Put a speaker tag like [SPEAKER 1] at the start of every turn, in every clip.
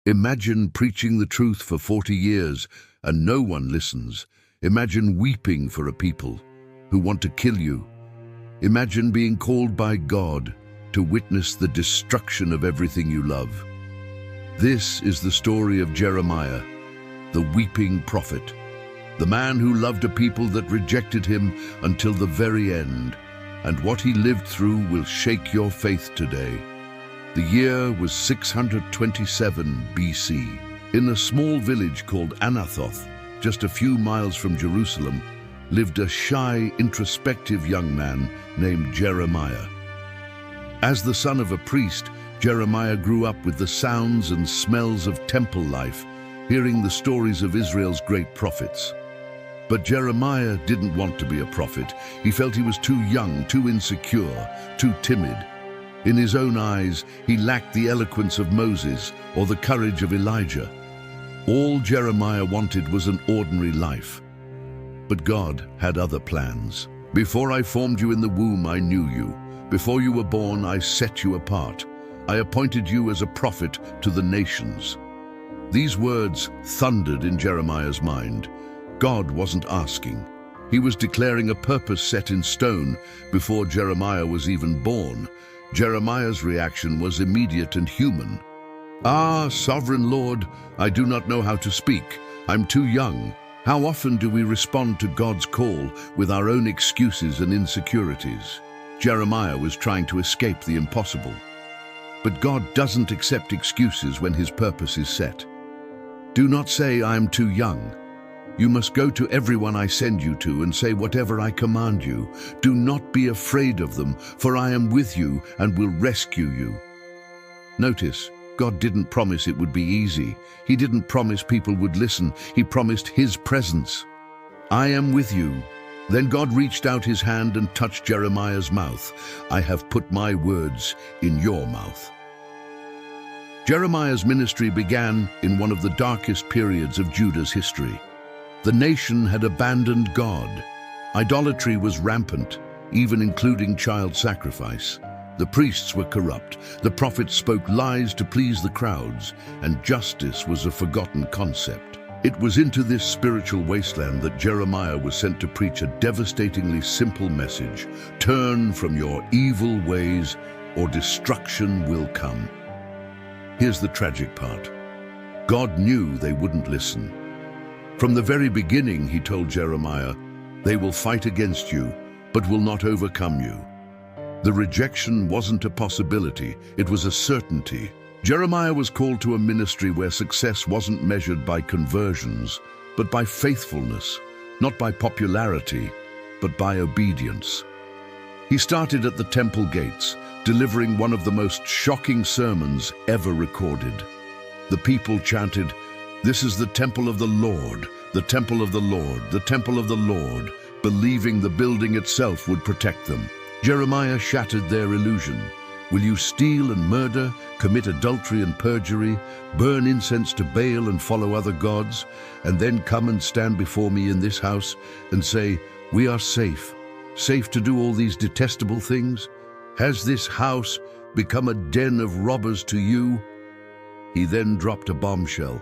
[SPEAKER 1] Imagine preaching the truth for 40 years and no one listens. Imagine weeping for a people who want to kill you. Imagine being called by God to witness the destruction of everything you love. This is the story of Jeremiah, the weeping prophet, the man who loved a people that rejected him until the very end, and what he lived through will shake your faith today. The year was 627 BC. In a small village called Anathoth, just a few miles from Jerusalem, lived a shy, introspective young man named Jeremiah. As the son of a priest, Jeremiah grew up with the sounds and smells of temple life, hearing the stories of Israel's great prophets. But Jeremiah didn't want to be a prophet. He felt he was too young, too insecure, too timid. In his own eyes, he lacked the eloquence of Moses or the courage of Elijah. All Jeremiah wanted was an ordinary life. But God had other plans. Before I formed you in the womb, I knew you. Before you were born, I set you apart. I appointed you as a prophet to the nations. These words thundered in Jeremiah's mind. God wasn't asking. He was declaring a purpose set in stone before Jeremiah was even born. Jeremiah's reaction was immediate and human. "Ah, sovereign Lord, I do not know how to speak. I'm too young." How often do we respond to God's call with our own excuses and insecurities? Jeremiah was trying to escape the impossible. But God doesn't accept excuses when his purpose is set. Do not say, "I am too young." You must go to everyone I send you to and say whatever I command you. Do not be afraid of them, for I am with you and will rescue you. Notice, God didn't promise it would be easy. He didn't promise people would listen. He promised his presence. "I am with you." Then God reached out his hand and touched Jeremiah's mouth. "I have put my words in your mouth." Jeremiah's ministry began in one of the darkest periods of Judah's history. The nation had abandoned God. Idolatry was rampant, even including child sacrifice. The priests were corrupt. The prophets spoke lies to please the crowds, and justice was a forgotten concept. It was into this spiritual wasteland that Jeremiah was sent to preach a devastatingly simple message: turn from your evil ways, or destruction will come. Here's the tragic part. God knew they wouldn't listen. From the very beginning, he told Jeremiah, "They will fight against you, but will not overcome you." The rejection wasn't a possibility, it was a certainty. Jeremiah was called to a ministry where success wasn't measured by conversions, but by faithfulness, not by popularity, but by obedience. He started at the temple gates, delivering one of the most shocking sermons ever recorded. The people chanted, "This is the temple of the Lord, the temple of the Lord, the temple of the Lord," believing the building itself would protect them. Jeremiah shattered their illusion. "Will you steal and murder, commit adultery and perjury, burn incense to Baal and follow other gods, and then come and stand before me in this house and say, 'We are safe to do all these detestable things'? Has this house become a den of robbers to you?" He then dropped a bombshell.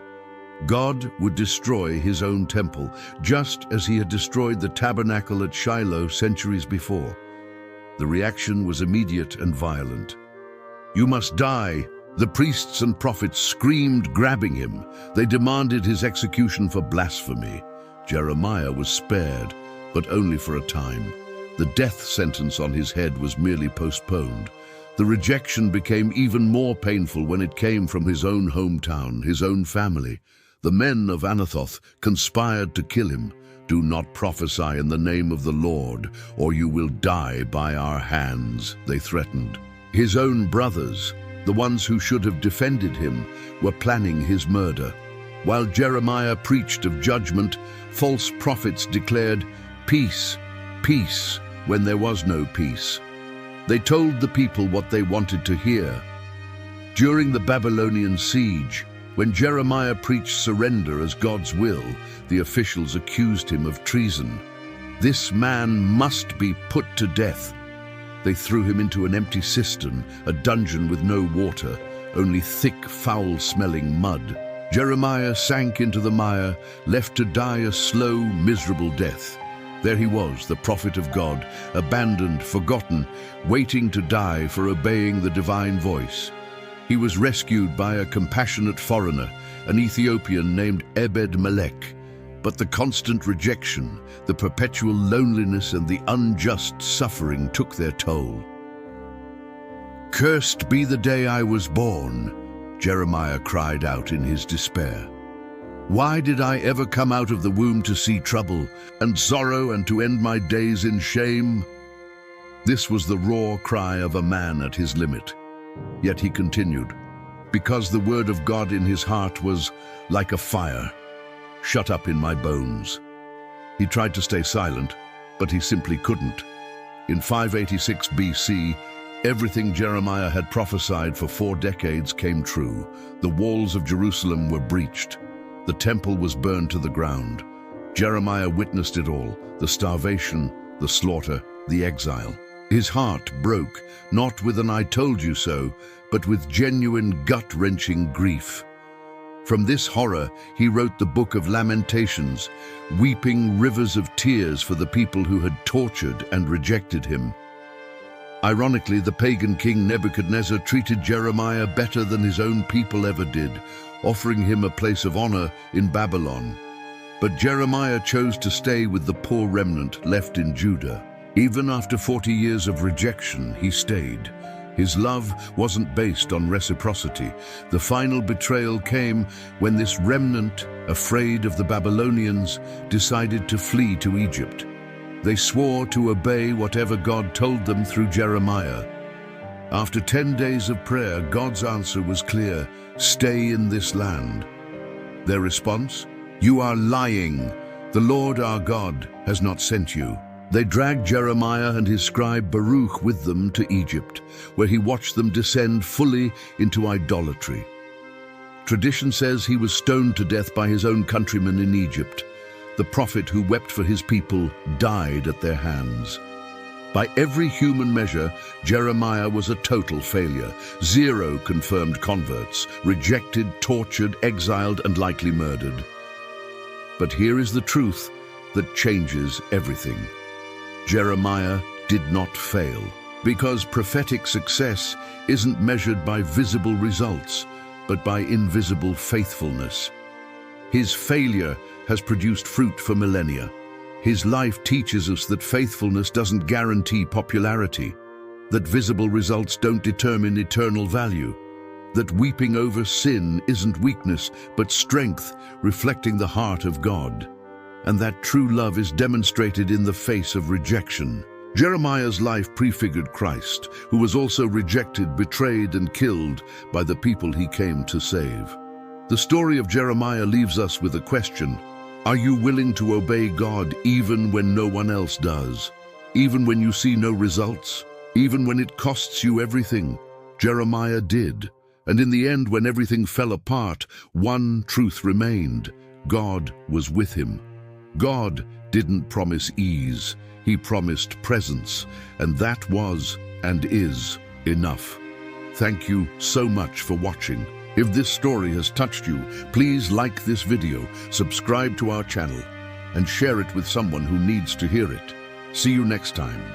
[SPEAKER 1] God would destroy his own temple, just as he had destroyed the tabernacle at Shiloh centuries before. The reaction was immediate and violent. "You must die." The priests and prophets screamed, grabbing him. They demanded his execution for blasphemy. Jeremiah was spared, but only for a time. The death sentence on his head was merely postponed. The rejection became even more painful when it came from his own hometown, his own family. The men of Anathoth conspired to kill him. "Do not prophesy in the name of the Lord, or you will die by our hands," they threatened. His own brothers, the ones who should have defended him, were planning his murder. While Jeremiah preached of judgment, false prophets declared, "Peace, peace," when there was no peace. They told the people what they wanted to hear. During the Babylonian siege, when Jeremiah preached surrender as God's will, the officials accused him of treason. "This man must be put to death." They threw him into an empty cistern, a dungeon with no water, only thick, foul-smelling mud. Jeremiah sank into the mire, left to die a slow, miserable death. There he was, the prophet of God, abandoned, forgotten, waiting to die for obeying the divine voice. He was rescued by a compassionate foreigner, an Ethiopian named Ebed-Melech. But the constant rejection, the perpetual loneliness, and the unjust suffering took their toll. "Cursed be the day I was born," Jeremiah cried out in his despair. "Why did I ever come out of the womb to see trouble and sorrow and to end my days in shame?" This was the raw cry of a man at his limit. Yet he continued, because the word of God in his heart was like a fire, shut up in my bones. He tried to stay silent, but he simply couldn't. In 586 BC, everything Jeremiah had prophesied for 4 decades came true. The walls of Jerusalem were breached. The temple was burned to the ground. Jeremiah witnessed it all, the starvation, the slaughter, the exile. His heart broke, not with an "I told you so," but with genuine gut-wrenching grief. From this horror, he wrote the Book of Lamentations, weeping rivers of tears for the people who had tortured and rejected him. Ironically, the pagan king Nebuchadnezzar treated Jeremiah better than his own people ever did, offering him a place of honor in Babylon. But Jeremiah chose to stay with the poor remnant left in Judah. Even after 40 years of rejection, he stayed. His love wasn't based on reciprocity. The final betrayal came when this remnant, afraid of the Babylonians, decided to flee to Egypt. They swore to obey whatever God told them through Jeremiah. After 10 days of prayer, God's answer was clear: stay in this land. Their response? You are lying. The Lord our God has not sent you. They dragged Jeremiah and his scribe Baruch with them to Egypt, where he watched them descend fully into idolatry. Tradition says he was stoned to death by his own countrymen in Egypt. The prophet who wept for his people died at their hands. By every human measure, Jeremiah was a total failure. 0 confirmed converts, rejected, tortured, exiled, and likely murdered. But here is the truth that changes everything. Jeremiah did not fail, because prophetic success isn't measured by visible results, but by invisible faithfulness. His failure has produced fruit for millennia. His life teaches us that faithfulness doesn't guarantee popularity, that visible results don't determine eternal value, that weeping over sin isn't weakness, but strength reflecting the heart of God, and that true love is demonstrated in the face of rejection. Jeremiah's life prefigured Christ, who was also rejected, betrayed, and killed by the people he came to save. The story of Jeremiah leaves us with a question. Are you willing to obey God even when no one else does? Even when you see no results? Even when it costs you everything? Jeremiah did. And in the end, when everything fell apart, one truth remained. God was with him. God didn't promise ease. He promised presence. And that was and is enough. Thank you so much for watching. If this story has touched you, please like this video, subscribe to our channel, and share it with someone who needs to hear it. See you next time.